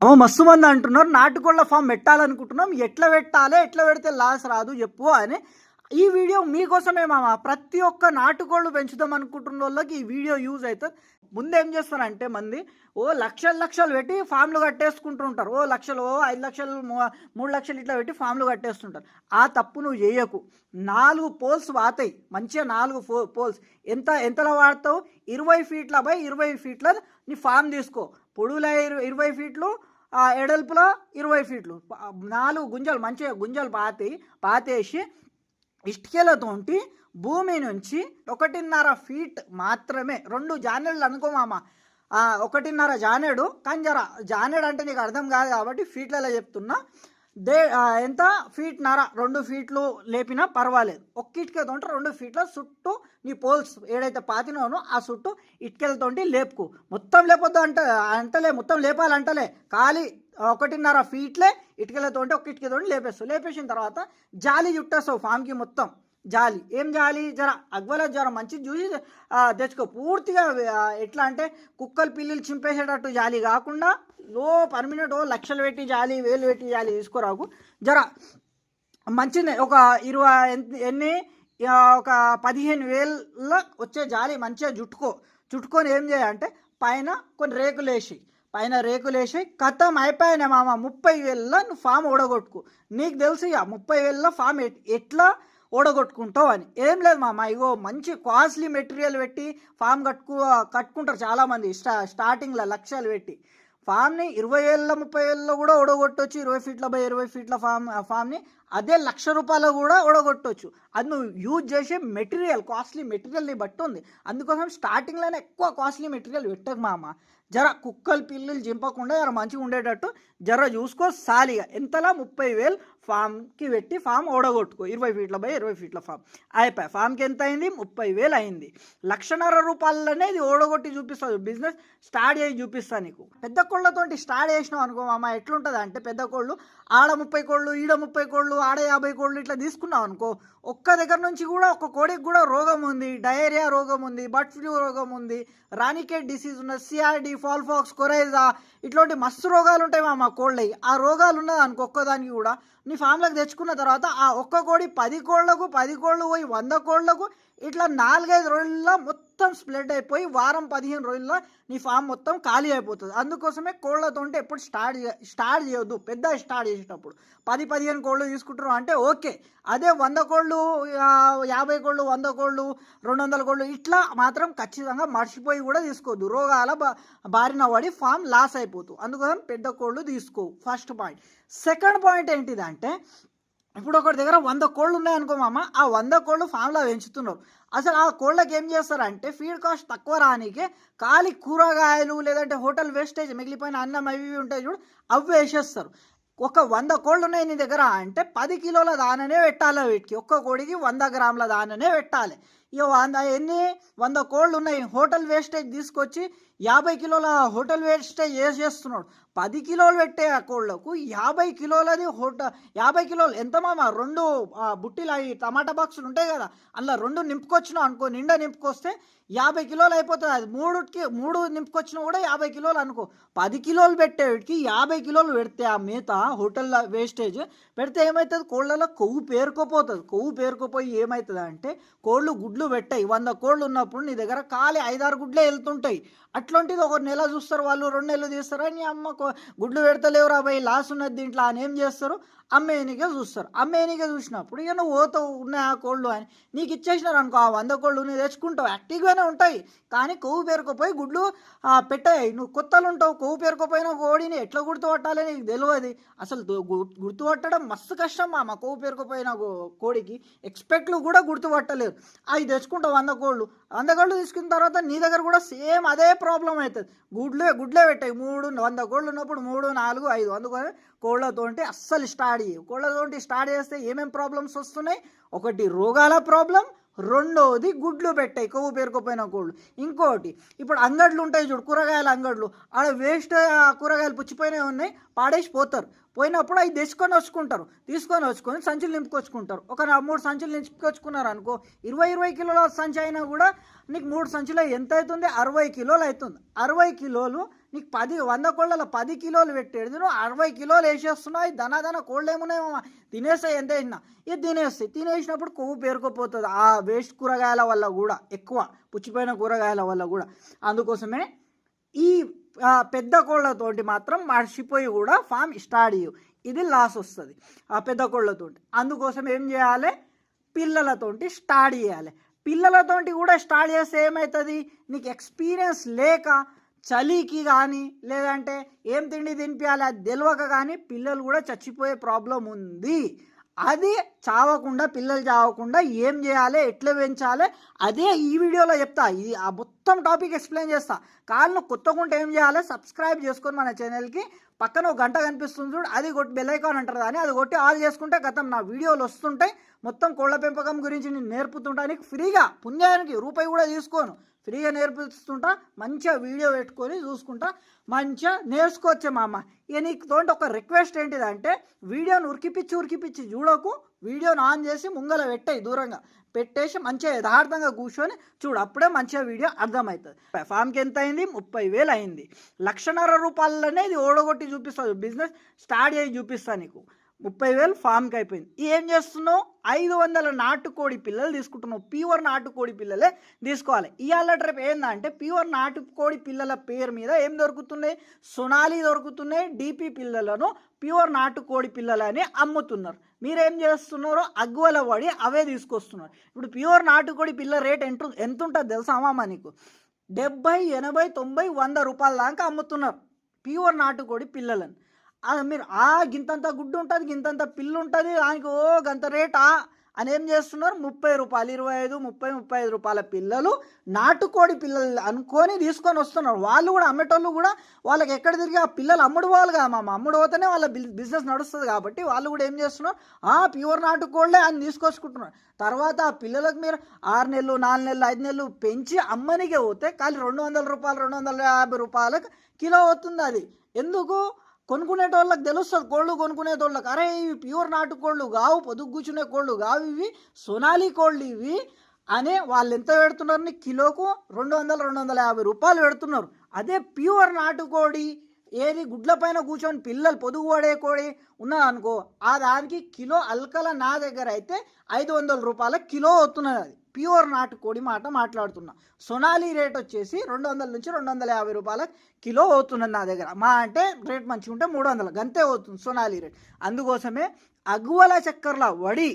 మస్తు మంది అంటున్నారు నాటుకోళ్ల ఫామ్ పెట్టాలనుకుంటున్నాం, ఎట్లా పెట్టాలి, ఎట్లా పెడితే లాస్ రాదు చెప్పు అని. ఈ వీడియో మీకోసమే మామ. ప్రతి ఒక్క నాటుకోళ్ళు పెంచుదాం అనుకుంటున్న వాళ్ళకి ఈ వీడియో యూజ్ అవుతుంది. ముందేం చేస్తారంటే మంది లక్షలు లక్షలు పెట్టి ఫామ్లు కట్టేసుకుంటుంటారు. లక్షలు 5 లక్షలు 3 లక్షలు ఇట్లా పెట్టి ఫామ్లు కట్టేస్తుంటారు. ఆ తప్పు నువ్వు చేయకు. 4 పోల్స్ వాతాయి మంచిగా. 4 పోల్స్ ఎంతలో వాడతావు? 20 ఫీట్ల బై 20 ఫీట్ల నీ ఫామ్ తీసుకో. పొడుగులో 20 ఫీట్లు, ఎడల్పులో 20 ఫీట్లు, 4 గుంజలు మంచిగా గుంజలు పాతేసి ఇటుకలతోటి భూమి నుంచి 1.5 ఫీట్ మాత్రమే 2 జానెళ్ళు అనుకో మామ. 1.5 జానెడు. కానీ జానెడు అంటే నీకు అర్థం కాదు కాబట్టి ఫీట్లలో చెప్తున్నా. ఎంత ఫీట్నర, 2 ఫీట్లు లేపినా పర్వాలేదు. ఒక్క ఇటుకతో 2 ఫీట్ల చుట్టూ నీ పోల్స్ ఏడైతే పాతినోనో ఆ చుట్టూ ఇటుకలతోటి లేపుకు. మొత్తం లేపొద్దు అంటలే, మొత్తం లేపాలంటలే, ఖాళీ 1.5 ఫీట్లే ఇటుకలతోటి ఒక్క ఇటుకతోటి లేపేసిన తర్వాత జాలి చుట్టేస్తావు ఫామ్కి మొత్తం. జాలి ఏం జాలి? అగ్వల మంచిది చూసి తెచ్చుకో. పూర్తిగా ఎట్లా అంటే కుక్కలు పిల్లులు చింపేసేటట్టు జాలి కాకుండా పర్మినెంట్ లక్షలు పెట్టి జాలి, 1000 పెట్టి జాలి తీసుకోరాకు. మంచిది. ఒక 15,000 వచ్చే జాలి మంచిగా చుట్టుకొని ఏం చేయాలంటే పైన కొన్ని రేకులేసి కథం అయిపోయినా మామ. 30,000 నువ్వు ఫామ్ ఓడగొట్టుకు. నీకు తెలుసు ఇక 30,000 ఫామ్ ఎట్లా ఓడగొట్టుకుంటావు అని. ఏం లేదు మామ, ఇగో మంచి కాస్ట్లీ మెటీరియల్ పెట్టి ఫామ్ కట్టుకుంటారు చాలామంది. స్టార్టింగ్లో లక్షలు పెట్టి ఫామ్ని 20,000 30,000 కూడా ఓడగొట్టవచ్చు. 20 ఫీట్ల బై 20 ఫీట్ల ఫామ్ని అదే ₹1,00,000 కూడా ఓడగొట్టవచ్చు. అది నువ్వు యూజ్ చేసే మెటీరియల్, కాస్ట్లీ మెటీరియల్ని బట్టి ఉంది. అందుకోసం స్టార్టింగ్లోనే ఎక్కువ కాస్ట్లీ మెటీరియల్ పెట్టకు మామ. కుక్కలు పిల్లులు చింపకుండా మంచిగా ఉండేటట్టు చూసుకో. సాలిగా ఎంతలా 30,000 ఫామ్కి పెట్టి ఫామ్ ఓడగొట్టుకో. 20 ఫీట్ల బై 20 ఫీట్ల ఫామ్ అయిపోయి. ఫామ్కి ఎంత అయింది? 30,000 అయింది. ₹1,50,000 ఇది ఓడగొట్టి చూపిస్తుంది. బిజినెస్ స్టార్ట్ చేసి చూపిస్తాను నీకు. పెద్ద కోళ్ళతో స్టార్ట్ చేసినావు అనుకో మామ, ఎట్లుంటుంది అంటే పెద్ద కోళ్ళు ఆడ 30 కోళ్ళు, ఈడ 30 కోళ్ళు, ఆడ 50 కోళ్ళు ఇట్లా తీసుకున్నావు అనుకో, ఒక్క దగ్గర నుంచి కూడా ఒక్క కోడికి కూడా రోగం ఉంది. డయేరియా రోగం ఉంది, బర్డ్ ఫ్లూ రోగం ఉంది, రానికేట్ డిసీజ్ ఉన్నది, సిఆర్డి, ఫాల్ఫాక్స్, కొరైజా, ఇట్లాంటి మస్తు రోగాలు ఉంటాయి మామ కోళ్ళవి. ఆ రోగాలు ఉన్నది అనుకో ఒక్కదానికి కూడా నీ ఫామ్లోకి తెచ్చుకున్న తర్వాత ఆ ఒక్క కోడి 10 కోళ్లకు, 10 కోళ్ళు పోయి 100 కోళ్లకు ఇట్లా 4-5 రోజుల్లో మొత్తం స్ప్రెడ్ అయిపోయి వారం 15 రోజుల్లో నీ ఫామ్ మొత్తం ఖాళీ అయిపోతుంది. అందుకోసమే కోళ్ళతో ఎప్పుడు స్టార్ట్ చేయొద్దు. పెద్ద స్టార్ట్ చేసేటప్పుడు 10-15 కోళ్ళు తీసుకుంటారు అంటే ఓకే. అదే 100 కోళ్ళు, 50 కోళ్ళు, 100 కోళ్ళు, 200 కోళ్ళు ఇట్లా మాత్రం ఖచ్చితంగా మర్చిపోయి కూడా తీసుకోవద్దు. రోగాల బారిన పడి ఫామ్ లాస్ అయిపోతుంది. అందుకోసం పెద్ద కోళ్ళు తీసుకో. First point. సెకండ్ పాయింట్ ఏంటిదంటే, ఇప్పుడు ఒకటి దగ్గర 100 కోళ్ళు ఉన్నాయనుకో మామ, ఆ 100 కోళ్ళు ఫామ్లో పెంచుతున్నారు. అసలు ఆ కోళ్ళకి ఏం చేస్తారంటే ఫీడ్ కాస్ట్ తక్కువ రానికే ఖాళీ కూరగాయలు లేదంటే హోటల్ వేస్టేజ్ మిగిలిపోయిన అన్నం అవి ఉంటాయి చూడు, అవి వేసేస్తారు. ఒక 100 కోళ్ళు ఉన్నాయి నీ దగ్గర అంటే 10 కిలోల దాననే పెట్టాలి. వీటికి ఒక్క కోడికి 100 గ్రాముల దాననే పెట్టాలి. ఇక 100 కోళ్ళు ఉన్నాయి. హోటల్ వేస్టేజ్ తీసుకొచ్చి 50 కిలోల హోటల్ వేస్టేజ్ చేస్తున్నాడు. 10 కిలోలు పెట్టే ఆ కోళ్ళకు 50 కిలోలది 50 కిలోలు ఎంత మామ? 2 బుట్టీలు అవి టమాటా బాక్సులు ఉంటాయి కదా, అందులో 2 నింపుకొచ్చినావు అనుకో, నిండా నింపుకొస్తే 50 కిలోలు అయిపోతుంది. అది 3 నింపుకొచ్చినా కూడా 50 కిలోలు అనుకో. 10 కిలోలు పెట్టేటికి 50 కిలోలు పెడితే ఆ మేత హోటల్ వేస్టేజ్ పెడితే ఏమవుతుంది? కోళ్ళలో కొవ్వు పేరుకోపోతుంది. కొవ్వు పేరుకోపోయి ఏమవుతుంది అంటే కోళ్ళు గుడ్లు పెట్టాయి. 100 కోళ్ళు ఉన్నప్పుడు నీ దగ్గర ఖాళీ 5-6 గుడ్లే వెళ్తుంటాయి. అట్లాంటిది ఒక నెల చూస్తారు వాళ్ళు, 2 నెలలు తీస్తారా, నీ అమ్మ గుడ్లు పెడతలేవురా భయ్ లాస్ ఉన్నది దీంట్లో అని ఏం చేస్తారు? అమ్మేనికే చూస్తారు. అమ్మేనికే చూసినప్పుడు ఇక నువ్వు పోతావు ఉన్నాయి ఆ కోళ్ళు అని నీకు ఇచ్చేసినారు అనుకో, ఆ 100 కోళ్ళు నువ్వు తెచ్చుకుంటావు. యాక్టివ్గానే ఉంటాయి కానీ కొవ్వు పేరుకుపోయి గుడ్లు పెట్టాయి. నువ్వు కొత్తలు ఉంటావు. కొవ్వు పేరుకుపోయిన కోడిని ఎట్లా గుర్తుపట్టాలి నీకు తెలియదు. అసలు గుర్తుపట్టడం మస్తు కష్టం మామ. కొవ్వు పేరుకుపోయిన కోడికి ఎక్స్పెక్ట్లు కూడా గుర్తుపట్టలేదు. అవి తెచ్చుకుంటావు 100 కోళ్ళు. 100 కోళ్ళు తీసుకున్న తర్వాత నీ దగ్గర కూడా సేమ్ అదే ప్రాబ్లం అవుతుంది. గుడ్లే పెట్టాయి. 100 కోళ్ళు ఉన్నప్పుడు 3, 4, 5 అందుకని కోళ్ళతోటి అస్సలు స్టార్ట్ చేయవు. కోళ్ళతోటి స్టార్ట్ చేస్తే ఏమేమి ప్రాబ్లమ్స్ వస్తున్నాయి? ఒకటి రోగాల ప్రాబ్లం, రెండోది గుడ్లు పెట్టాయి కొవ్వు పేరుకుపోయిన కోళ్ళు. ఇంకోటి ఇప్పుడు అంగడ్లు ఉంటాయి చూడు, కూరగాయల అంగడ్లు, ఆడ వేస్ట్ కూరగాయలు పుచ్చిపోయినవి ఉన్నాయి, పాడేసి పోతారు. పోయినప్పుడు అవి తీసుకొని వచ్చుకొని సంచులు నింపుకొచ్చుకుంటారు. ఒక 3 సంచులు నింపుకొచ్చుకున్నారు అనుకో, 20 కిలోల సంచి అయినా కూడా నీకు 3 సంచులు ఎంత అవుతుంది? 60 కిలోలు అవుతుంది. 60 కిలోలు నీకు 100 కోళ్ళలో 10 కిలోలు పెట్టేది నువ్వు 60 కిలోలు వేసేస్తున్నావు. ఈ దన కోళ్ళు ఏమున్నాయి తినేస్తాయి, ఎంత వేసినా ఇది తినేసినప్పుడు కొవ్వు పేరుకుపోతుంది ఆ వేస్ట్ కూరగాయల వల్ల కూడా, ఎక్కువ పుచ్చిపోయిన కూరగాయల వల్ల కూడా. అందుకోసమే ఈ పెద్ద కోళ్ళతోటి మాత్రం మర్చిపోయి కూడా ఫామ్ స్టార్ట్ చేయవు, ఇది లాస్ వస్తుంది ఆ పెద్ద కోళ్ళతోటి. అందుకోసం ఏం చేయాలి? పిల్లలతోటి స్టార్ట్ చేయాలి. పిల్లలతోటి కూడా స్టార్ట్ చేస్తే ఏమవుతుంది? నీకు ఎక్స్పీరియన్స్ లేక చలికి కానీ లేదంటే ఏం తిండి తినిపించాలి అది తెలియక కానీ పిల్లలు కూడా చచ్చిపోయే ప్రాబ్లం ఉంది. అది పిల్లలు చావకుండా ఏం చేయాలి, ఎట్లా పెంచాలి అదే ఈ వీడియోలో చెప్తా. ఇది ఆ మొత్తం టాపిక్ ఎక్స్ప్లెయిన్ చేస్తా. కాళ్ళు కొత్తకుంటే ఏం చేయాలి? సబ్స్క్రైబ్ చేసుకొని మన ఛానల్కి పక్కన ఒక గంట కనిపిస్తుంది చూడు, అది కొట్టి బెల్ ఐకాన్ అంటారు కానీ అది కొట్టి ఆల్ చేసుకుంటే గతం నా వీడియోలు వస్తుంటాయి. మొత్తం కోళ్ళ పెంపకం గురించి నేను నేర్పుతుంటా నీకు ఫ్రీగా, పుణ్యానికి రూపాయి కూడా తీసుకోను, ఫ్రీగా నేర్పిస్తుంటా. మంచిగా వీడియో పెట్టుకొని చూసుకుంటా మంచిగా నేర్చుకోవచ్చే మామ. ఇక నీకు తోటి ఒక రిక్వెస్ట్ ఏంటిదంటే వీడియోని ఉరికిపిచ్చి చూడకు, వీడియోని ఆన్ చేసి ముంగల పెట్టేయి, దూరంగా పెట్టేసి మంచిగా యథార్థంగా కూర్చొని చూడు, అప్పుడే మంచిగా వీడియో అర్థమవుతుంది. ఫామ్కి ఎంత అయింది? 30,000 అయింది. 1,50,000 రూపాయలనే ఇది ఓడగొట్టి చూపిస్తుంది, బిజినెస్ స్టార్ట్ చేసి చూపిస్తాను నీకు. 30,000 ఫామ్కి అయిపోయింది. ఏం చేస్తున్నావు? 500 నాటుకోడి పిల్లలు తీసుకుంటున్నావు. ప్యూర్ నాటుకోడి పిల్లలే తీసుకోవాలి. ఇవాళ రేపు ఏంటంటే ప్యూర్ నాటుకోడి పిల్లల పేరు మీద ఏం దొరుకుతున్నాయి? సొనాలి దొరుకుతున్నాయి. డీపీ పిల్లలను ప్యూర్ నాటుకోడి పిల్లలని అమ్ముతున్నారు. మీరేం చేస్తున్నారో అగ్గువల పడి అవే తీసుకొస్తున్నారు. ఇప్పుడు ప్యూర్ నాటుకోడి పిల్ల రేట్ ఎంత ఉంటుంది తెలుసా అమ్మమ్మ నీకు? 70, 80, 90, 100 రూపాయల దాకా అమ్ముతున్నారు ప్యూర్ నాటుకోడి పిల్లలను. మీరు గింతంత గుడ్డు ఉంటుంది, గింతంత పిల్లు ఉంటుంది, దానికి గంత రేటా అని ఏం చేస్తున్నారు? 30 రూపాయలు, 25, 30, 35 రూపాయల పిల్లలు నాటుకోడి పిల్లలు అనుకొని తీసుకొని వస్తున్నారు. వాళ్ళు కూడా అమ్మేటోళ్ళు కూడా వాళ్ళకి ఎక్కడ తిరిగి ఆ పిల్లలు అమ్ముడు పోవాలి కదా మామ, అమ్ముడు పోతేనే వాళ్ళ బిజినెస్ నడుస్తుంది. కాబట్టి వాళ్ళు కూడా ఏం చేస్తున్నారు? ప్యూర్ నాటుకోళ్ళే అని తీసుకొచ్చుకుంటున్నారు. తర్వాత ఆ పిల్లలకు మీరు 6 నెలలు, 4 నెలలు, 5 నెలలు పెంచి అమ్మనికే పోతే ఖాళీ 200 రూపాయలు, 250 రూపాయలకు కిలో అవుతుంది. అది ఎందుకు? కొనుక్కునేటోళ్ళకి తెలుస్తుంది, కోళ్ళు కొనుక్కునేటోళ్ళకి అరే ఇవి ప్యూర్ నాటు కోళ్ళు కావు, పొదుగు కూర్చునే కోళ్ళు కావు, ఇవి సొనాలి కోళ్ళు ఇవి అనే వాళ్ళు ఎంత పెడుతున్నారు? కిలోకు 200, 250 రూపాయలు పెడుతున్నారు. అదే ప్యూర్ నాటుకోడి ఏది గుడ్ల పైన కూర్చొని పిల్లలు పొదుగు పడే కోడి ఉన్నదనుకో, దానికి కిలో అల్కల నా దగ్గర అయితే 500 రూపాయల కిలో అవుతున్నది. అది ప్యూర్ నాటుకోడి మాట మాట్లాడుతున్నా. సొనాలి రేట్ వచ్చేసి 200 నుంచి 250 రూపాయల కిలో అవుతున్నది నా దగ్గర. అంటే రేట్ మంచిగా ఉంటే 300 గంతే అవుతుంది సొనాలి రేట్. అందుకోసమే అగువల చక్కర్ల వడి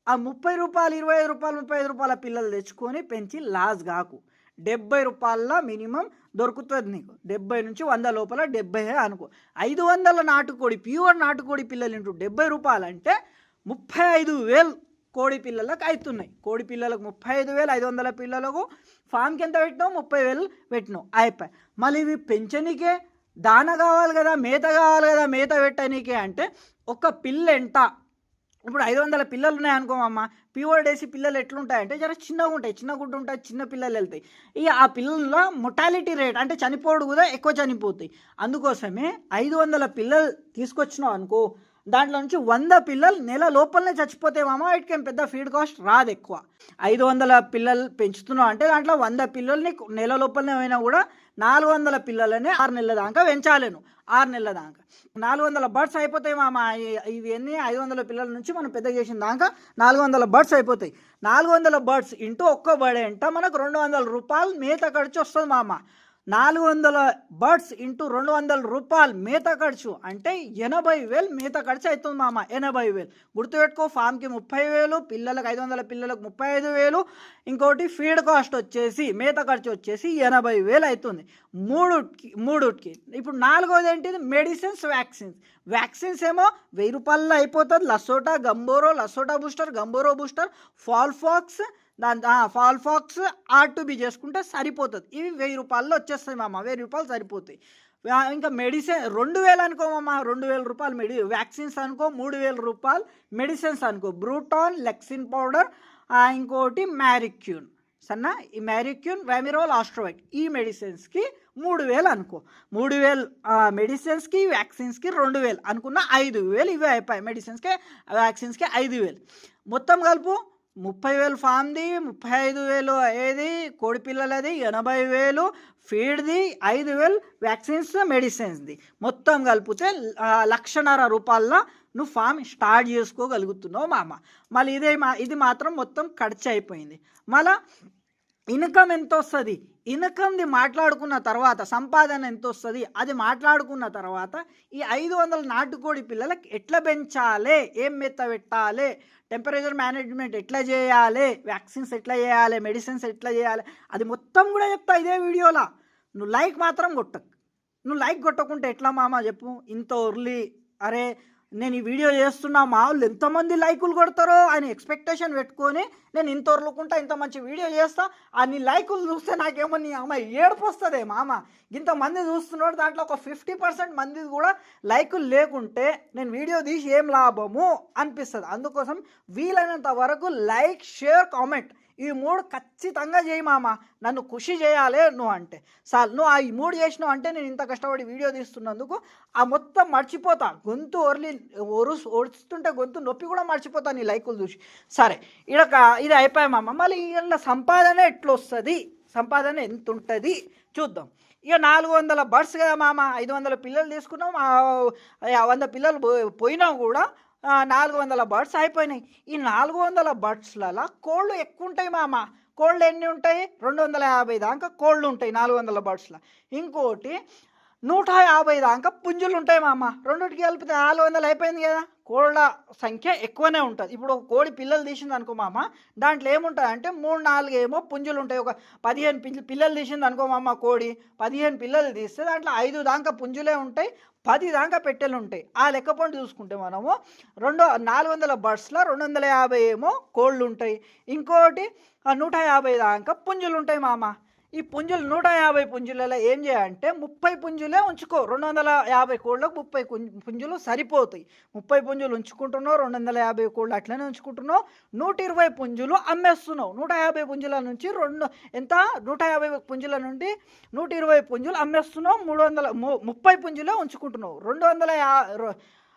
30 రూపాయలు, 25 రూపాయలు, 35 రూపాయల పిల్లలు తెచ్చుకొని పెంచి లాస్ కాకు. 70 రూపాయల మినిమం దొరుకుతుంది నీకు. 70 నుంచి 100 లోపల 70 అనుకో. 500 నాటుకోడి ప్యూర్ నాటుకోడి పిల్లలు ఇంటూ 70 రూపాయలు అంటే 35,000 కోడి పిల్లలకు అవుతున్నాయి. కోడి పిల్లలకు 35,000, 500 పిల్లలకు ఫామ్కి ఎంత పెట్టినావు? 30,000 పెట్టినావు, అయిపోయి. మళ్ళీ ఇవి పెంచనీకే దాన కావాలి కదా, మేత కావాలి కదా, మేత పెట్టనీకే అంటే ఒక పిల్ల ఎంత? ఇప్పుడు 500 పిల్లలు ఉన్నాయనుకోమమ్మ, ప్యూర్ డేసి పిల్లలు ఎట్లుంటాయంటే జర చిన్నగా ఉంటాయి, చిన్న గుడ్డు ఉంటాయి, చిన్న పిల్లలు వెళ్తాయి. ఇక ఆ పిల్లల్లో మొటాలిటీ రేట్ అంటే చనిపోవడం కూడా ఎక్కువ చనిపోతాయి. అందుకోసమే 500 పిల్లలు తీసుకొచ్చినావు అనుకో, దాంట్లో నుంచి 100 పిల్లలు నెల లోపలనే చచ్చిపోతాయి మామ. వీటికేం పెద్ద ఫీడ్ కాస్ట్ రాదు ఎక్కువ. 500 పిల్లలు పెంచుతున్నావు అంటే దాంట్లో 100 పిల్లల్ని నెల లోపలనే అయినా కూడా 400 పిల్లలని 6 నెలల దాకా పెంచాలేను. 6 నెలల దాకా 400 బర్డ్స్ అయిపోతాయి మామ. ఇవన్నీ 500 పిల్లల నుంచి మనం పెద్ద చేసిన దాకా 400 బర్డ్స్ అయిపోతాయి. 400 బర్డ్స్ ఇంటూ ఒక్క బర్డ్ అంటే మనకు 200 రూపాయలు మేత ఖర్చు వస్తుంది మామ. 400 బర్డ్స్ ఇంటూ 200 రూపాయలు మేత ఖర్చు అంటే 80,000 మేత ఖర్చు అవుతుంది మామ. 80,000 గుర్తుపెట్టుకో. ఫామ్కి 30,000, పిల్లలకు 500 పిల్లలకు 35,000, ఇంకోటి ఫీడ్ కాస్ట్ వచ్చేసి మేత ఖర్చు వచ్చేసి 80,000 అవుతుంది మూడుకి. ఇప్పుడు 4వది ఏంటిది? మెడిసిన్స్, వ్యాక్సిన్స్ ఏమో 1,000 రూపాయల్లో అయిపోతుంది. లసోటా Gumboro, లసోటా booster, Gumboro booster, ఫాల్ఫాక్స్, ఫాల్ఫాక్స్ R2B చేసుకుంటే సరిపోతుంది. ఇవి 1,000 రూపాయల్లో వచ్చేస్తాయి మామ. 1,000 రూపాయలు సరిపోతాయి. ఇంకా మెడిసిన్ 2,000 అనుకో మామ, 2,000 రూపాయలు వ్యాక్సిన్స్ అనుకో, 3,000 రూపాయలు మెడిసిన్స్ అనుకో. బ్రూటాన్, లెక్సిన్ పౌడర్, ఇంకోటి మ్యారిక్యూన్ ఈ మ్యారిక్యూన్, వెమిరోల్, ఆస్ట్రోవైట్, ఈ మెడిసిన్స్కి 3000 అనుకో. 3000 మెడిసిన్స్కి వ్యాక్సిన్స్కి 2000 అనుకున్న 5000 ఇవే అయిపోయాయి. మెడిసిన్స్కి వ్యాక్సిన్స్కి 5000 మొత్తం కలుపు. 30,000 ఫామ్ది, 35,000 ఏది కోడి పిల్లలది, 80,000 ఫీడ్ది, 5,000 వ్యాక్సిన్స్ మెడిసిన్స్ది మొత్తం కలిపితే 1,50,000 రూపాయల నువ్వు ఫామ్ స్టార్ట్ చేసుకోగలుగుతున్నావు మామ. మళ్ళీ ఇది మాత్రం మొత్తం ఖర్చు అయిపోయింది. మళ్ళీ ఇన్కమ్ ఎంత వస్తుంది, ఇన్కమ్ది మాట్లాడుకున్న తర్వాత సంపాదన ఎంత వస్తుంది అది మాట్లాడుకున్న తర్వాత ఈ 500 నాటుకోడి పిల్లలకి ఎట్లా పెంచాలి, ఏం మెత్త పెట్టాలి, టెంపరేచర్ మేనేజ్మెంట్ ఎట్లా చేయాలి, వ్యాక్సిన్స్ ఎట్లా చేయాలి, మెడిసిన్స్ ఎట్లా చేయాలి అది మొత్తం కూడా చెప్తా ఇదే వీడియోలో. నువ్వు లైక్ మాత్రం కొట్టకు. నువ్వు లైక్ కొట్టకుంటే ఎట్లా మామ చెప్పు. ఇంత ఎర్లీ అరే నేను ఈ వీడియో చేస్తున్నా మా వాళ్ళు ఎంతమంది లైకులు కొడతారో అని ఎక్స్పెక్టేషన్ పెట్టుకొని నేను ఇంత వరలుకుంటా ఇంత మంచి వీడియో చేస్తా, అన్ని లైకులు చూస్తే నాకేమో నీ అమ్మాయి ఏడుపు వస్తుంది మామ. ఇంతమంది చూస్తున్నాడు దాంట్లో ఒక 50% మంది కూడా లైకులు లేకుంటే నేను వీడియో తీసి ఏం లాభము అనిపిస్తుంది. అందుకోసం వీలైనంత వరకు లైక్, షేర్, కామెంట్ ఈ 3 ఖచ్చితంగా చేయి మామ. నన్ను ఖుషి చేయాలి నువ్వు అంటే సార్. నువ్వు ఈ 3 చేసినావు అంటే నేను ఇంత కష్టపడి వీడియో తీస్తున్నందుకు ఆ మొత్తం మర్చిపోతా. గొంతు ఒరుస్తుంటే గొంతు నొప్పి కూడా మర్చిపోతా నీ లైకులు చూసి. సరే ఇది అయిపోయాయి మామ. మళ్ళీ ఇలా సంపాదన ఎట్లా వస్తుంది, సంపాదన ఎంత ఉంటుంది చూద్దాం. ఇక 400 బర్డ్స్ కదా మామ, 500 పిల్లలు తీసుకున్నాం. 100 పిల్లలు పోయినా కూడా 400 బర్డ్స్ అయిపోయినాయి. ఈ 400 బర్డ్స్లలో కోళ్ళు ఎక్కువ ఉంటాయి మామ. కోళ్ళు ఎన్ని ఉంటాయి, 250 దాకా కోళ్ళు ఉంటాయి 400 బర్డ్స్లో. ఇంకోటి 150 దాకా పుంజులు ఉంటాయి మామ. రెండుకి కలిపితే 400 అయిపోయింది కదా. కోళ్ళ సంఖ్య ఎక్కువనే ఉంటుంది. ఇప్పుడు ఒక కోడి పిల్లలు తీసింది అనుకో మామ, దాంట్లో ఏముంటుంది అంటే 3-4 ఏమో పుంజులు ఉంటాయి. ఒక 15 పిల్లలు తీసింది అనుకో మామ కోడి, 15 పిల్లలు తీస్తే దాంట్లో 5 దాకా పుంజులే ఉంటాయి, 10 దాకా పెట్టెలు ఉంటాయి. ఆ లెక్క పండు చూసుకుంటే మనము 400 బర్డ్స్లో 250 ఏమో కోళ్ళు ఉంటాయి. ఇంకోటి 150 దాకా పుంజులు ఉంటాయి మామ. ఈ పుంజులు 150 పుంజులలో ఏం చేయాలంటే 30 పుంజులే ఉంచుకో. 250 కోళ్ళకు 30 పుంజులు సరిపోతాయి. 30 పుంజులు ఉంచుకుంటున్నావు, 250 కోళ్ళు అట్లనే ఉంచుకుంటున్నావు. 120 పుంజులు అమ్మేస్తున్నావు. 150 పుంజుల నుంచి 150 పుంజుల నుండి 120 పుంజులు అమ్మేస్తున్నావు. 30 పుంజులే ఉంచుకుంటున్నావు.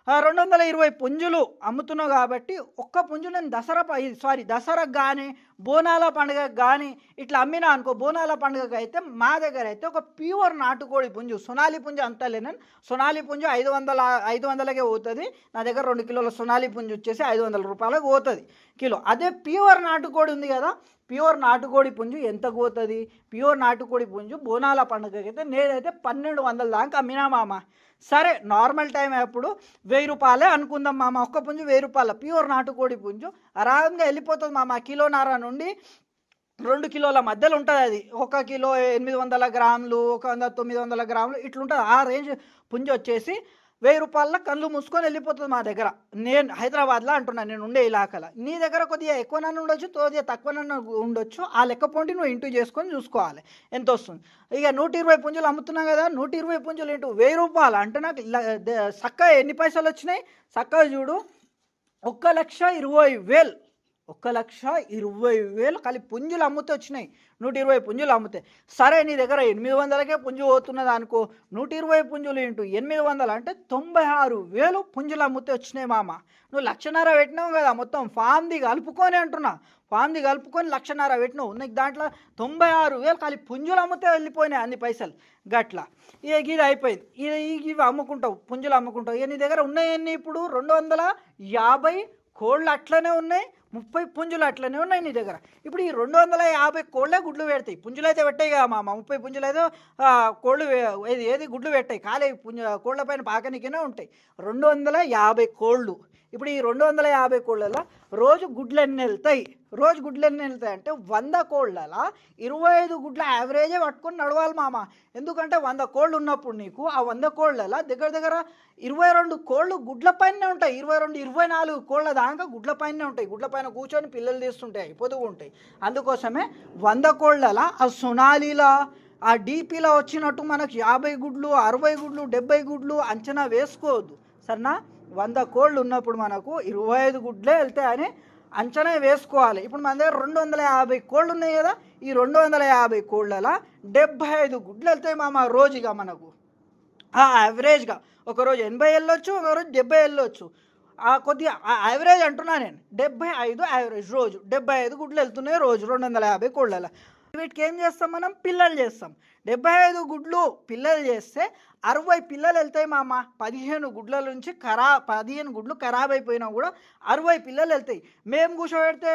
220 పుంజులు అమ్ముతున్నావు కాబట్టి ఒక్క పుంజు నేను దసరాకు కానీ బోనాల పండుగకు కానీ ఇట్లా అమ్మినా అనుకో. బోనాల పండుగకు అయితే మా దగ్గర అయితే ఒక ప్యూర్ నాటుకోడి పుంజు, సొనాలి పుంజు అంతా లేనని సొనాలి పుంజు 500కే పోతుంది. నా దగ్గర 2 కిలోల సొనాలి పుంజు వచ్చేసి 500 రూపాయలకు పోతుంది కిలో. అదే ప్యూర్ నాటుకోడి ఉంది కదా, ప్యూర్ నాటుకోడి పుంజు ఎంత పోతుంది. ప్యూర్ నాటుకోడి పుంజు బోనాల పండుగకి అయితే నేనైతే 1200 దాకా అమ్మినా మామ. సరే నార్మల్ టైం అప్పుడు 1000 రూపాయలే అనుకుందాం మామ. ఒక్క పుంజు 1000 రూపాయల ప్యూర్ నాటుకోడి పుంజు ఆరాంగా వెళ్ళిపోతుంది మామ. కిలోన్నర నుండి 2 కిలోల మధ్యలో ఉంటుంది. అది 1 కిలో 800 గ్రాములు, 900 గ్రాములు ఇట్లుంటుంది. ఆ రేంజ్ పుంజు వచ్చేసి 1000 రూపాయల కళ్ళు మూసుకొని వెళ్ళిపోతుంది మా దగ్గర. నేను హైదరాబాద్లో అంటున్నాను, నేను ఉండే ఇలాకల. నీ దగ్గర కొద్దిగా ఎక్కువనన్ను ఉండొచ్చు, కొద్దిగా తక్కువనన్ను ఉండొచ్చు. ఆ లెక్క పాయింట్ నువ్వు ఇంటూ చేసుకొని చూసుకోవాలి ఎంత వస్తుంది. ఇక 120 పుంజులు అమ్ముతున్నావు కదా, 120 పుంజులు ఇంటూ 1000 రూపాయలు అంటే నాకు చక్కగా ఎన్ని పైసలు వచ్చినాయి చక్కగా చూడు. 1,20,000 1,20,000 కలిపి పుంజులు అమ్ముతే వచ్చినాయి. 120 పుంజులు అమ్ముతే సరే నీ దగ్గర 800కే పుంజు పోతున్నది అనుకో. 120 పుంజులు ఇంటూ 800 అంటే 96,000 పుంజులు అమ్ముతే వచ్చినాయి మామ. నువ్వు 1,50,000 పెట్టినావు కదా మొత్తం ఫామ్ది కలుపుకొని అంటున్నా. ఫామ్ది కలుపుకొని 1,50,000 పెట్టినావు. నీకు దాంట్లో 96,000 కలిపి పుంజులు అమ్ముతే వెళ్ళిపోయినాయి అన్ని పైసలు గట్లా. ఇక ఇది అయిపోయింది. ఇవి అమ్ముకుంటావు, పుంజులు అమ్ముకుంటావు. ఇక నీ దగ్గర ఉన్నాయన్నీ ఇప్పుడు 250 కోళ్ళు అట్లనే ఉన్నాయి, 30 పుంజులు అట్లనే ఉన్నాయి నీ దగ్గర. ఇప్పుడు ఈ 250 కోళ్ళే గుడ్లు పెడతాయి. పుంజులు అయితే పెట్టాయి కదా మామ. 30 పుంజులు అయితే కోళ్ళు ఏది గుడ్లు పెట్టాయి. ఖాళీ కోళ్ళ పైన పాకనికనే ఉంటాయి. 250 కోళ్ళు. ఇప్పుడు ఈ 250 కోళ్ళలో రోజు గుడ్లు ఎన్ని వెళ్తాయి అంటే 100 కోళ్ళలో 25 గుడ్ల యావరేజే పట్టుకొని నడవాలి మామ. ఎందుకంటే 100 కోళ్ళు ఉన్నప్పుడు నీకు ఆ 100 కోళ్ళలో దగ్గర 22 కోళ్ళు గుడ్ల పైనే ఉంటాయి. 24 కోళ్ళ దాకా గుడ్ల పైనే ఉంటాయి. గుడ్ల పైన కూర్చొని పిల్లలు తీస్తుంటాయి, పొదుగు ఉంటాయి. అందుకోసమే 100 కోళ్ళలో ఆ సొనాలిలా ఆ డీపీలో వచ్చినట్టు మనకు 50 గుడ్లు, 60 గుడ్లు, 70 గుడ్లు అంచనా వేసుకోవద్దు సరేనా. 100 కోళ్ళు ఉన్నప్పుడు మనకు 25 గుడ్లే వెళ్తాయని అంచనా వేసుకోవాలి. ఇప్పుడు మన దగ్గర 250 కోళ్ళు ఉన్నాయి కదా, ఈ 250 కోళ్ళ 75 గుడ్లు వెళ్తాయి మామ రోజుగా మనకు. యావరేజ్గా ఒకరోజు 80 వెళ్ళొచ్చు, ఒకరోజు 70 వెళ్ళొచ్చు. కొద్దిగా యావరేజ్ అంటున్నా నేను, 75 యావరేజ్ రోజు 75 గుడ్లు వెళ్తున్నాయి రోజు 250 కోళ్ళ. వీటికి ఏం చేస్తాం మనం, పిల్లలు చేస్తాం. 75 గుడ్లు పిల్లలు చేస్తే 60 పిల్లలు వెళ్తాయి మామ. 15 గుడ్ల నుంచి 15 గుడ్లు ఖరాబ్ అయిపోయినా కూడా 60 పిల్లలు వెళ్తాయి. మేము కూర్చోబెడితే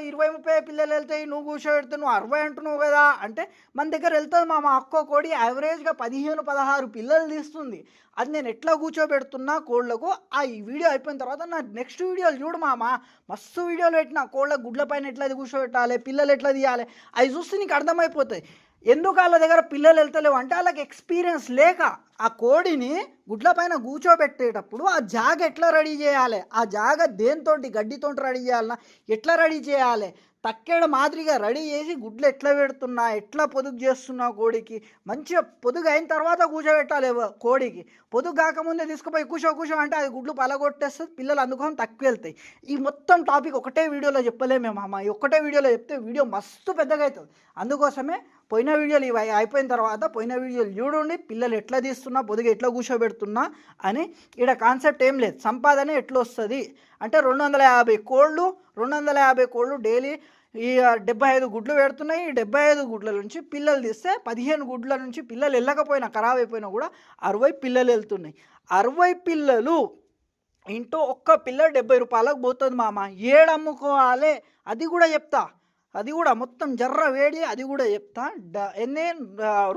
20-30 పిల్లలు వెళ్తాయి, నువ్వు కూర్చోబెడితే నువ్వు 60 అంటున్నావు కదా అంటే మన దగ్గర వెళ్తుంది మామ. ఒక్కో కోడి యావరేజ్గా 15-16 పిల్లలు తీస్తుంది. అది నేను ఎట్లా కూర్చోబెడుతున్నా కోళ్ళకు. ఈ వీడియో అయిపోయిన తర్వాత నా నెక్స్ట్ వీడియోలు చూడు మామ, మస్తు వీడియోలు పెట్టిన కోళ్ళ గుడ్ల పైన ఎట్లా కూర్చోబెట్టాలి, పిల్లలు ఎట్లా తీయాలి, అవి చూస్తే నీకు అర్థమైపోతాయి. ఎందుకు వాళ్ళ దగ్గర పిల్లలు వెళ్తలేవు అంటే వాళ్ళకి ఎక్స్పీరియన్స్ లేక. ఆ కోడిని గుడ్ల పైన కూర్చోబెట్టేటప్పుడు ఆ జాగ ఎట్లా రెడీ చేయాలి, ఆ జాగ దేనితోటి గడ్డితోటి రెడీ చేయాలన్నా ఎట్లా రెడీ చేయాలి, తక్కేడ మాదిరిగా రెడీ చేసి గుడ్లు ఎట్లా పెడుతున్నా, ఎట్లా పొదుగు చేస్తున్నా కోడికి మంచిగా పొదుగు అయిన తర్వాత కూర్చోబెట్టాలి. కోడికి పొదుగు కాకముందే తీసుకుపోయి కూర్చో అంటే అది గుడ్లు పలగొట్టేస్తుంది, పిల్లలు అందుకొని తక్కువ వెళ్తాయి. ఈ మొత్తం టాపిక్ ఒకటే వీడియోలో చెప్పలేము అమ్మ. ఈ ఒక్కటే వీడియోలో చెప్తే వీడియో మస్తు పెద్దగా అవుతుంది. అందుకోసమే పోయిన వీడియోలు ఇవి అయిపోయిన తర్వాత పోయిన వీడియోలు చూడండి, పిల్లలు ఎట్లా తీస్తున్నా, పొదుగు ఎట్లా కూర్చోబెడుతున్నా అని. ఇక్కడ కాన్సెప్ట్ ఏం లేదు, సంపాదన ఎట్లా వస్తుంది అంటే 250 కోళ్ళు 250 కోళ్ళు డైలీ ఈ 75 గుడ్లు పెడుతున్నాయి. ఈ 75 గుడ్ల నుంచి పిల్లలు తీస్తే 15 గుడ్ల నుంచి పిల్లలు వెళ్ళకపోయినా ఖరాబ్ అయిపోయినా కూడా 60 పిల్లలు వెళ్తున్నాయి. 60 పిల్లలు ఇంటూ ఒక్క పిల్ల 70 రూపాయలకు పోతుంది మామ. ఏడు అమ్ముకోవాలి అది కూడా చెప్తా, అది కూడా మొత్తం జర్ర వేడి అది కూడా చెప్తా.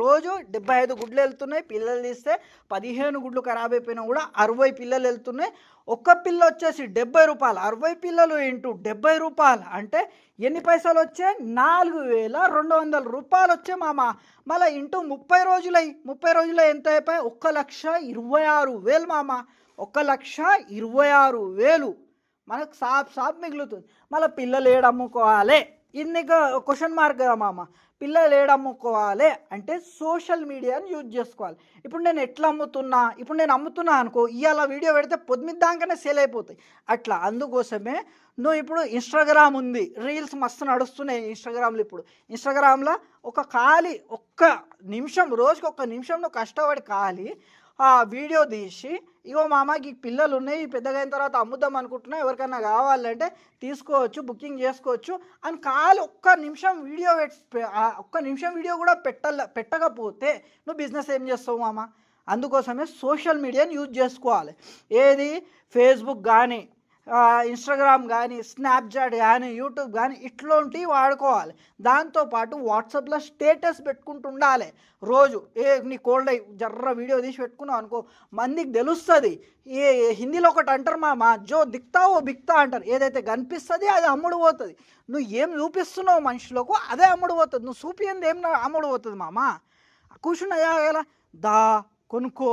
రోజు 75 గుడ్లు వెళ్తున్నాయి, పిల్లలు తీస్తే 15 గుడ్లు ఖరాబ్ అయిపోయినా కూడా 60 పిల్లలు వెళ్తున్నాయి. ఒక్క పిల్ల వచ్చేసి 70 రూపాయలు. 60 పిల్లలు ఇంటూ 70 రూపాయలు అంటే ఎన్ని పైసలు వచ్చాయి, 4200 రూపాయలు వచ్చాయి మామ. మళ్ళీ ఇంటూ 30 రోజులై 30 రోజులు ఎంత అయిపోయి 1,26,000 మామ. 1,26,000 మనకు సాప్ మిగులుతుంది. మళ్ళీ పిల్లలు ఏడు అమ్ముకోవాలి, ఇది క్వశ్చన్ మార్క్ కదా మామ. పిల్లలు ఏడు అమ్ముకోవాలి అంటే సోషల్ మీడియాని యూజ్ చేసుకోవాలి. ఇప్పుడు నేను ఎట్లా అమ్ముతున్నా, ఇప్పుడు నేను అమ్ముతున్నా అనుకో, ఇవాళ వీడియో పెడితే పొద్దుమిద్దాకనే సేల్ అయిపోతాయి అట్లా. అందుకోసమే నువ్వు ఇప్పుడు ఇన్స్టాగ్రామ్ ఉంది, రీల్స్ మస్తు నడుస్తున్నాయి ఇన్స్టాగ్రామ్లో. ఇప్పుడు ఇన్స్టాగ్రామ్లో ఒక్క నిమిషం, రోజుకి 1 నిమిషం నువ్వు కష్టపడి వీడియో తీసి, ఇగో మామకి పిల్లలు ఉన్నాయి, పెద్దగా అయిన తర్వాత అమ్ముదాం అనుకుంటున్నా, ఎవరికైనా కావాలంటే తీసుకోవచ్చు, బుకింగ్ చేసుకోవచ్చు అని ఒక్క నిమిషం వీడియో ఒక్క నిమిషం వీడియో కూడా పెట్టకపోతే నువ్వు బిజినెస్ ఏం చేస్తావు మామ. అందుకోసమే సోషల్ మీడియాని యూజ్ చేసుకోవాలి. ఏది ఫేస్బుక్ కానీ, ఇన్స్టాగ్రామ్ కానీ, స్నాప్చాట్ కానీ, యూట్యూబ్ కానీ ఇట్లాంటివి వాడుకోవాలి. దాంతోపాటు వాట్సాప్లో స్టేటస్ పెట్టుకుంటూ ఉండాలి రోజు. నీ కోల్డ్ జర్ర వీడియో తీసి పెట్టుకున్నావు అనుకో, మందికి తెలుస్తుంది. హిందీలో ఒకటి అంటారు మామ, జో దిక్తా ఓ బిక్తా అంటారు. ఏదైతే కనిపిస్తుంది అది అమ్ముడు పోతుంది. నువ్వు ఏం చూపిస్తున్నావు మనుషులకు అదే అమ్ముడు పోతుంది. నువ్వు చూపించింది ఏం అమ్ముడు పోతుంది మామ. కూర్చున్నాయా ఎలా కొనుక్కో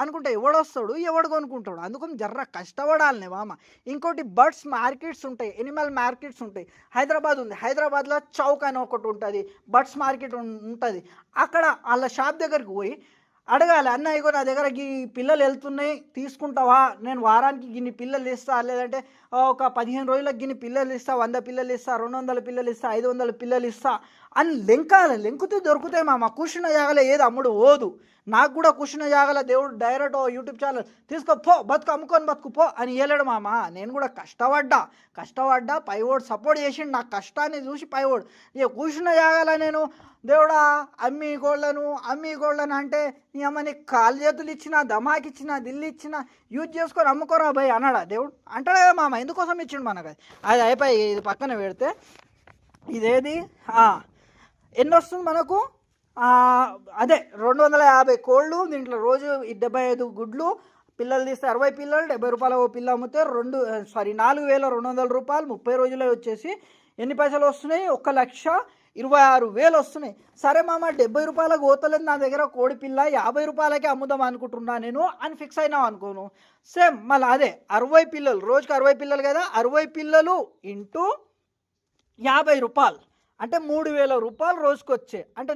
అనుకుంటే ఎవడొస్తాడు, ఎవడు కొనుక్కుంటాడు. అందుకని జర్ర కష్టపడాలనే మామ. ఇంకోటి బర్డ్స్ మార్కెట్స్ ఉంటాయి, ఎనిమల్ మార్కెట్స్ ఉంటాయి. హైదరాబాద్ ఉంది, హైదరాబాద్లో చౌక్ అని ఒకటి ఉంటుంది, బర్డ్స్ మార్కెట్ ఉంటుంది. అక్కడ వాళ్ళ షాప్ దగ్గరికి పోయి అడగాలి, అన్న ఇగో నా దగ్గర ఈ పిల్లలు వెళ్తున్నాయి తీసుకుంటావా, నేను వారానికి గిన్ని పిల్లలు ఇస్తా, లేదంటే ఒక 15 రోజులకు గిన్ని పిల్లలు ఇస్తా, 100 పిల్లలు ఇస్తా, 200 పిల్లలు ఇస్తా, 500 పిల్లలు ఇస్తా అని లెంకుతూ దొరుకుతాయి మామ. కూర్చున్న జాగలే ఏది అమ్ముడు పోదు. నాకు కూడా కూర్చున్న జాగల దేవుడు డైరెక్ట్ యూట్యూబ్ ఛానల్ తీసుకో అమ్ముకొని బతుకుపో అని వెళ్ళాడు మామ. నేను కూడా కష్టపడ్డా పైవోడు సపోర్ట్ చేసిండు, నా కష్టాన్ని చూసి పైవోడు. ఇక కూర్చున్న జాగల నేను దేవుడా అమ్మి గోళ్ళను అంటే నీ అమ్మ నీకు కాలు చేతులు ఇచ్చినా, దమాకి ఇచ్చినా, దిల్లు ఇచ్చినా యూజ్ చేసుకొని అమ్ముకోరా భయ్ అన్నాడా దేవుడు? అంటాడు కదా మామ. ఎందుకోసం ఇచ్చిండు మనకు? అది అయిపోయి ఇది పక్కన పెడితే ఇదేది ఎన్ని వస్తుంది మనకు? అదే 250 కోళ్ళు, దీంట్లో రోజు 75 గుడ్లు, పిల్లలు తీస్తే 60 పిల్లలు, 70 రూపాయల ఓ పిల్ల అమ్మితే 4,200 రూపాయలు. 30 రోజులే వచ్చేసి ఎన్ని పైసలు వస్తున్నాయి? 1,26,000 వస్తున్నాయి. సరే మామ 70 రూపాయలకు పోతలేదు నా దగ్గర కోడి పిల్ల, 50 రూపాయలకే అమ్ముదాం అనుకుంటున్నా నేను అని ఫిక్స్ అయినావు అనుకోను. సేమ్ మళ్ళీ అదే 60 పిల్లలు, రోజుకి 60 పిల్లలు కదా, 60 పిల్లలు ఇంటూ 50 రూపాయలు అంటే 3,000 రూపాయలు రోజుకి వచ్చాయి. అంటే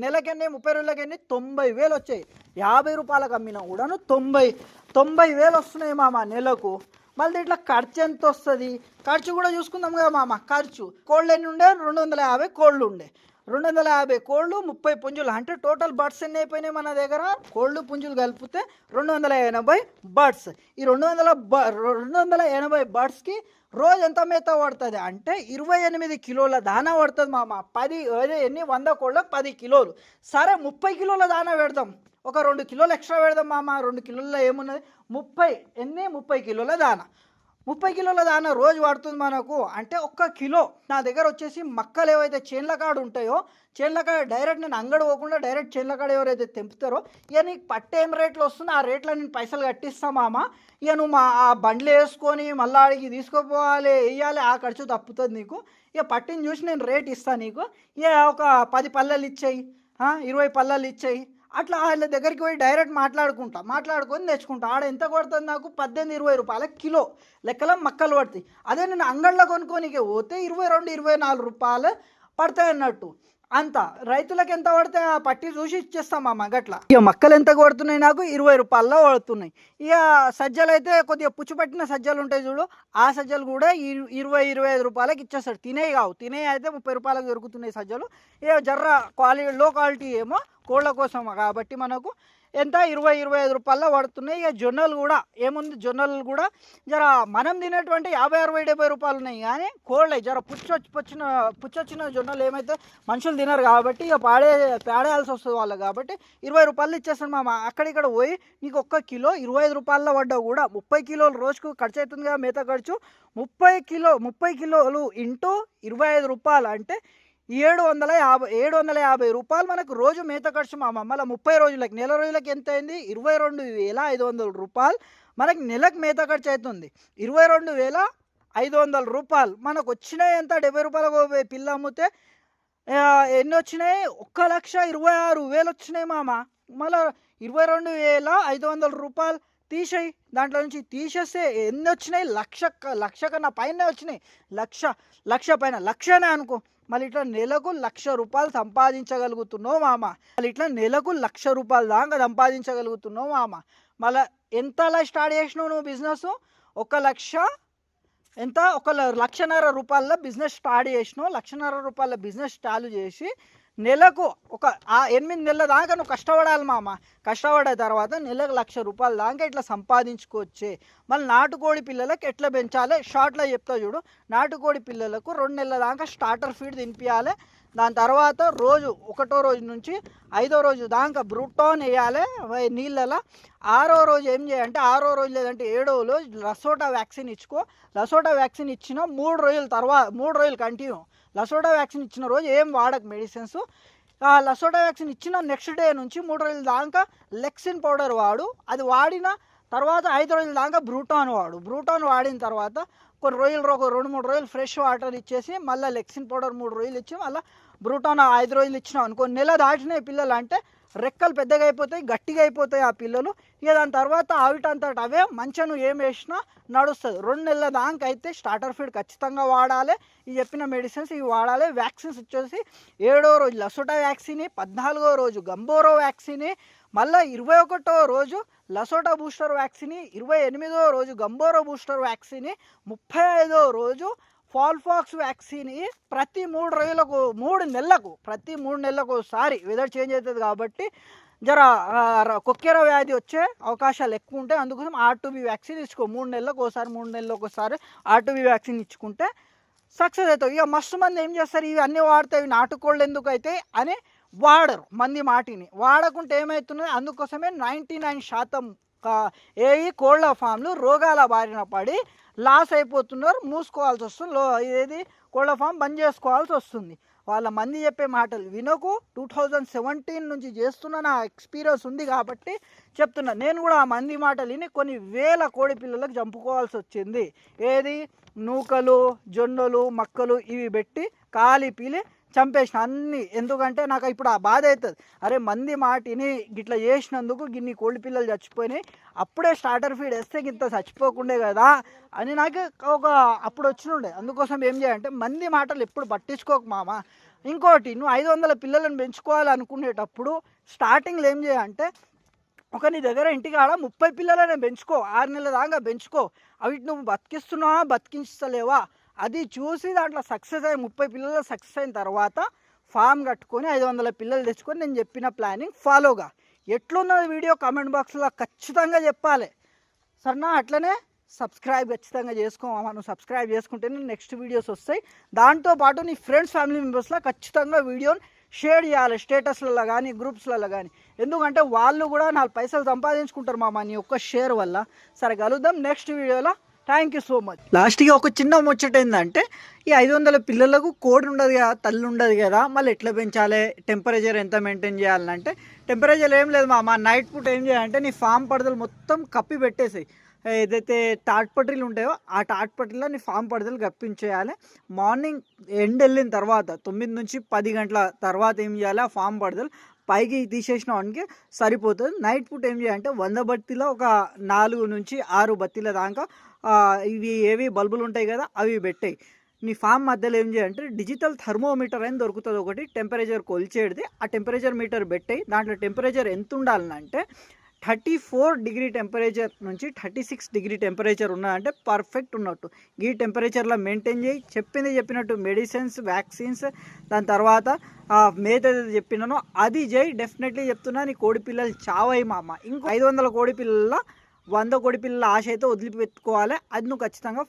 నెలకన్నీ 30 రోజులకన్నీ 90,000 వచ్చాయి. 50 రూపాయలకు అమ్మినా కూడాను 90,000 వస్తున్నాయి మామ నెలకు. మళ్ళీ దీంట్లో ఖర్చు ఎంత వస్తుంది, ఖర్చు కూడా చూసుకుందాం కదా మామ. ఖర్చు కోళ్ళు ఎన్ని ఉండే, 250 కోళ్ళు ఉండే. 250 కోళ్ళు, 30 పుంజులు, అంటే టోటల్ బర్డ్స్ ఎన్ని అయిపోయినాయి మన దగ్గర, కోళ్ళు పుంజులు కలిపితే 280 బర్డ్స్. ఈ 280 బర్డ్స్కి రోజు ఎంత మేత పడుతుంది అంటే 28 కిలోల దానా పడుతుంది మామ. 100 కోళ్ళకు 10 కిలోలు. సరే 30 కిలోల దానా పెడదాం, ఒక 2 కిలోలు ఎక్స్ట్రా పెడదాం మామ. 2 కిలోల్లో ఏమున్నది, 30 కిలోల దానా. 30 కిలోల దానా రోజు పడుతుంది మనకు. అంటే 1 కిలో నా దగ్గర వచ్చేసి మక్కలు ఏవైతే చేన్ల కాడ ఉంటాయో, చేన్ల కాడ డైరెక్ట్ నేను అంగడి పోకుండా డైరెక్ట్ చేన్ల కాడ ఎవరైతే తెంపుతారో, ఇక నీకు పట్టే ఏం రేట్లు వస్తుందో ఆ రేట్లో నేను పైసలు కట్టిస్తా మామ. ఇక నువ్వు ఆ బండ్లు వేసుకొని మళ్ళీ అడిగి తీసుకుపోవాలి, వేయాలి, ఆ ఖర్చు తప్పుతుంది నీకు. ఇక పట్టిని చూసి నేను రేట్ ఇస్తాను నీకు. ఇక ఒక 10 పల్లెలు ఇచ్చేయి, 20 పల్లెలు ఇచ్చేయి. అట్లా వాళ్ళ దగ్గరికి పోయి డైరెక్ట్ మాట్లాడుకొని తెచ్చుకుంటా. ఆడ ఎంత పడుతుంది నాకు, 18-20 రూపాయల కిలో లెక్కలో మక్కలు పడతాయి. అదే నేను అంగడిలో కొనుక్కోనికే పోతే 22-24 రూపాయలు పడతాయి అన్నట్టు. అంత రైతులకు ఎంత పడితే ఆ పట్టి చూసి ఇచ్చేస్తాం అమ్మ. గట్లా ఇక మక్కలు ఎంత పడుతున్నాయి నాకు, 20 రూపాయల్లో పడుతున్నాయి. ఇక సజ్జలు అయితే కొద్దిగా పుచ్చుపట్టిన సజ్జలు ఉంటాయి చూడు, ఆ సజ్జలు కూడా 20-25 రూపాయలకి ఇచ్చేస్తాడు. తినేవి కావు, తినేవి అయితే 30 రూపాయలకు దొరుకుతున్నాయి సజ్జలు. ఇక జర్ర లో క్వాలిటీ ఏమో కోళ్ళ కోసం కాబట్టి మనకు ఎంత 20-25 రూపాయల్లో పడుతున్నాయి. ఇక జొన్నలు కూడా ఏముంది, జొన్నలు కూడా జర మనం తినేటువంటి 50-60-70 రూపాయలు ఉన్నాయి. కానీ కోళ్ళ జర పుచ్చొచ్చిన జొన్నలు ఏమైతే మనుషులు తినరు కాబట్టి ఇక పేడేయాల్సి వస్తుంది వాళ్ళకి. కాబట్టి 20 రూపాయలు ఇచ్చేస్తాను మామ. అక్కడిక్కడ పోయి నీకు 1 కిలో 25 రూపాయల్లో పడ్డా కూడా 30 కిలోలు రోజుకు ఖర్చు అవుతుంది కదా, మేత ఖర్చు. 30 కిలోలు ఇంటూ 25 రూపాయలు అంటే 750 రూపాయలు మనకు రోజు మేత ఖర్చు మామ. మళ్ళీ 30 రోజులకి, నెల రోజులకి ఎంత అయింది, 22,500 రూపాయలు మనకి నెలకు మేత ఖర్చు అవుతుంది. 22,500 రూపాయలు మనకు వచ్చినాయి. ఎంత 70 రూపాయలకు పిల్ల అమ్మితే ఎన్ని వచ్చినాయి, 1,26,000 వచ్చినాయి మామ. మళ్ళీ 22,500 రూపాయలు తీసేయి, దాంట్లో నుంచి తీసేస్తే ఎన్ని వచ్చినాయి, లక్ష కన్నా పైన వచ్చినాయి. లక్ష పైన, లక్షనే అనుకో. మళ్ళీ ఇట్లా నెలకు 1,00,000 రూపాయలు సంపాదించగలుగుతున్నావు మామ. మళ్ళీ ఇట్లా నెలకు 1,00,000 రూపాయలు దాకా సంపాదించగలుగుతున్నావు మామ. మళ్ళీ ఎంతలా స్టార్ట్ చేసినావు నువ్వు బిజినెస్, 1,00,000 రూపాయల బిజినెస్ స్టార్ట్ చేసినావు. 1,00,000 రూపాయల బిజినెస్ స్టార్ట్ చేసి నెలకు 8 నెలల దాకా నువ్వు కష్టపడాలి మామ. కష్టపడే తర్వాత నెలకు 1,00,000 రూపాయల దాకా ఇట్లా సంపాదించుకోవచ్చే. మళ్ళీ నాటుకోడి పిల్లలకు ఎట్లా పెంచాలి షార్ట్లో చెప్తా చూడు. నాటుకోడి పిల్లలకు 2 నెలల దాకా స్టార్టర్ ఫీడ్ తినిపించాలి. దాని తర్వాత ఒకటో రోజు నుంచి 5వ రోజు దాకా బ్రూటాన్ వేయాలి నీళ్ళలో. 6వ రోజు ఏం చేయాలంటే, 6వ రోజు లేదంటే 7వ రోజు లసోటా వ్యాక్సిన్ ఇచ్చుకో. లసోటా వ్యాక్సిన్ ఇచ్చిన 3 రోజులు కంటిన్యూ. లసోటా వ్యాక్సిన్ ఇచ్చిన రోజు ఏం వాడకు మెడిసిన్స్. లసోటా వ్యాక్సిన్ ఇచ్చిన నెక్స్ట్ డే నుంచి 3 రోజుల దాకా లెక్సిన్ పౌడర్ వాడు. అది వాడిన తర్వాత 5 రోజుల దాకా బ్రూటాన్ వాడు. బ్రూటాన్ వాడిన తర్వాత కొన్ని రోజులు 2-3 రోజులు ఫ్రెష్ వాటర్ ఇచ్చేసి మళ్ళీ లెక్సిన్ పౌడర్ 3 రోజులు ఇచ్చి మళ్ళీ బ్రూటాన్ 5 రోజులు ఇచ్చినాం అనుకో, నెల దాటినాయి పిల్లలు అంటే రెక్కలు పెద్దగా అయిపోతాయి, గట్టిగా అయిపోతాయి ఆ పిల్లలు. ఇక దాని తర్వాత ఆవిటంతట అవే మంచిగా నువ్వు ఏం వేసినా నడుస్తుంది. 2 నెలల దాకా అయితే స్టార్టర్ ఫీడ్ ఖచ్చితంగా వాడాలి. ఈ చెప్పిన మెడిసిన్స్ ఇవి వాడాలి. వ్యాక్సిన్స్ వచ్చేసి 7వ రోజు లసోటా వ్యాక్సిన్, 14వ రోజు గంబోరో వ్యాక్సిన్, మళ్ళీ 21వ రోజు లసోటా బూస్టర్ వ్యాక్సిన్, 28వ రోజు గంబోరో బూస్టర్ వ్యాక్సిన్, 35వ రోజు ఫాల్ఫాక్స్ వ్యాక్సిన్. ప్రతి 3 నెలలకు ఒకసారి వెదర్ చేంజ్ అవుతుంది కాబట్టి జర కొక్కెర వ్యాధి వచ్చే అవకాశాలు ఎక్కువ ఉంటాయి. అందుకోసం R2B వ్యాక్సిన్ ఇచ్చుకో. 3 నెలలకు ఒకసారి R2B వ్యాక్సిన్ ఇచ్చుకుంటే సక్సెస్ అవుతావు. ఇక మస్తు మంది ఏం చేస్తారు, ఇవి అన్నీ వాడతాయి, నాటుకోళ్ళు ఎందుకు అయితే అని వాడరు. మంది మాటిని వాడకుంటే ఏమవుతున్నది, అందుకోసమే 99% కోళ్ళ ఫామ్లు రోగాల బారిన పడి లాస్ అయిపోతున్నారు, మూసుకోవాల్సి వస్తుంది. కోళ్ళ ఫామ్ బంద్ చేసుకోవాల్సి వస్తుంది. వాళ్ళ మంది చెప్పే మాటలు వినకు. 2017 నుంచి చేస్తున్న నా ఎక్స్పీరియన్స్ ఉంది కాబట్టి చెప్తున్నా. నేను కూడా ఆ మంది మాటలు విని కొన్ని వేల కోడి పిల్లలకు చంపుకోవాల్సి వచ్చింది. నూకలు, జొన్నలు, మక్కలు ఇవి పెట్టి పీలి చంపేసిన అన్నీ. ఎందుకంటే నాకు ఇప్పుడు ఆ బాధ అవుతుంది, అరే మంది మాటిని గిట్లా చేసినందుకు గిన్ని కోడి పిల్లలు చచ్చిపోయినాయి, అప్పుడే స్టార్టర్ ఫీడ్ వేస్తే గింత చచ్చిపోకుండే కదా అని నాకు అప్పుడు వచ్చినుండే. అందుకోసం ఏం చేయాలంటే మంది మాటలు ఎప్పుడు పట్టించుకోకు మామ. ఇంకోటి, నువ్వు 500 పిల్లలను పెంచుకోవాలనుకునేటప్పుడు స్టార్టింగ్లో ఏం చేయాలంటే ఒక నీ దగ్గర ఇంటికాడ 30 పిల్లలనే పెంచుకో, 6 నెలల దాకా పెంచుకో. అవి నువ్వు బతికిస్తున్నావా బతికించలేవా అది చూసి దాంట్లో సక్సెస్ అయ్యి 30 పిల్లలు సక్సెస్ అయిన తర్వాత ఫామ్ కట్టుకొని 500 పిల్లలు తెచ్చుకొని నేను చెప్పిన ప్లానింగ్ ఫాలోగా. ఎట్లున్నది వీడియో కామెంట్ బాక్స్లో ఖచ్చితంగా చెప్పాలి సరేనా. అట్లనే సబ్స్క్రైబ్ ఖచ్చితంగా చేసుకోమా. నువ్వు సబ్స్క్రైబ్ చేసుకుంటేనే నెక్స్ట్ వీడియోస్ వస్తాయి. దాంతోపాటు నీ ఫ్రెండ్స్ ఫ్యామిలీ మెంబర్స్లో ఖచ్చితంగా వీడియోని షేర్ చేయాలి, స్టేటస్లలో కానీ గ్రూప్స్లలో కానీ. ఎందుకంటే వాళ్ళు కూడా 4 పైసలు సంపాదించుకుంటారు మామ నీ ఒక్క షేర్ వల్ల. సరే కలుద్దాం నెక్స్ట్ వీడియోలో. Thank you so much. లాస్ట్గా ఒక చిన్న ముచ్చట ఏంటంటే ఈ 500 పిల్లలకు కోడి ఉండదు కదా, తల్లి ఉండదు కదా, మళ్ళీ ఎట్లా పెంచాలి, టెంపరేచర్ ఎంత మెయింటైన్ చేయాలంటే టెంపరేచర్ ఏం లేదు మామ. నైట్ పూట ఏం చేయాలంటే నీ ఫామ్ పడదలు మొత్తం కప్పి పెట్టేసాయి. ఏదైతే తాట్పట్రీలు ఉంటాయో ఆ తాట్పట్రీలో నీ ఫామ్ పడదలు కప్పించేయాలి. మార్నింగ్ ఎండ్ వెళ్ళిన తర్వాత 9 నుంచి 10 గంటల తర్వాత ఏం చేయాలి, ఆ ఫామ్ పడదలు పైకి తీసేసిన వానికి సరిపోతుంది. నైట్ పూట ఏం చేయాలంటే 100 బత్తిలో ఒక 4 నుంచి 6 బత్తిల దాకా ఇవి ఏవి బల్బులు ఉంటాయి కదా అవి పెట్టాయి. నీ ఫామ్ మధ్యలో ఏం చేయాలంటే డిజిటల్ థర్మోమీటర్ అని దొరుకుతుంది ఒకటి, టెంపరేచర్ కొలిచేది. ఆ టెంపరేచర్ మీటర్ పెట్టాయి. దాంట్లో టెంపరేచర్ ఎంత ఉండాలంటే 34 డిగ్రీ టెంపరేచర్ నుంచి 36 డిగ్రీ టెంపరేచర్ ఉన్నదంటే పర్ఫెక్ట్ ఉన్నట్టు. ఈ టెంపరేచర్లో మెయింటైన్ చేయి. చెప్పినట్టు మెడిసిన్స్, వ్యాక్సిన్స్, దాని తర్వాత మేత ఏదైతే చెప్పినానో అది చేయి. డెఫినెట్లీ చెప్తున్నా నీ కోడి పిల్లలు చావయి మామ. ఇంకో 500 కోడి పిల్లల 100 కోడి పిల్లల ఆశ అయితే వదిలిపెట్టుకోవాలి. అది నువ్వు ఖచ్చితంగా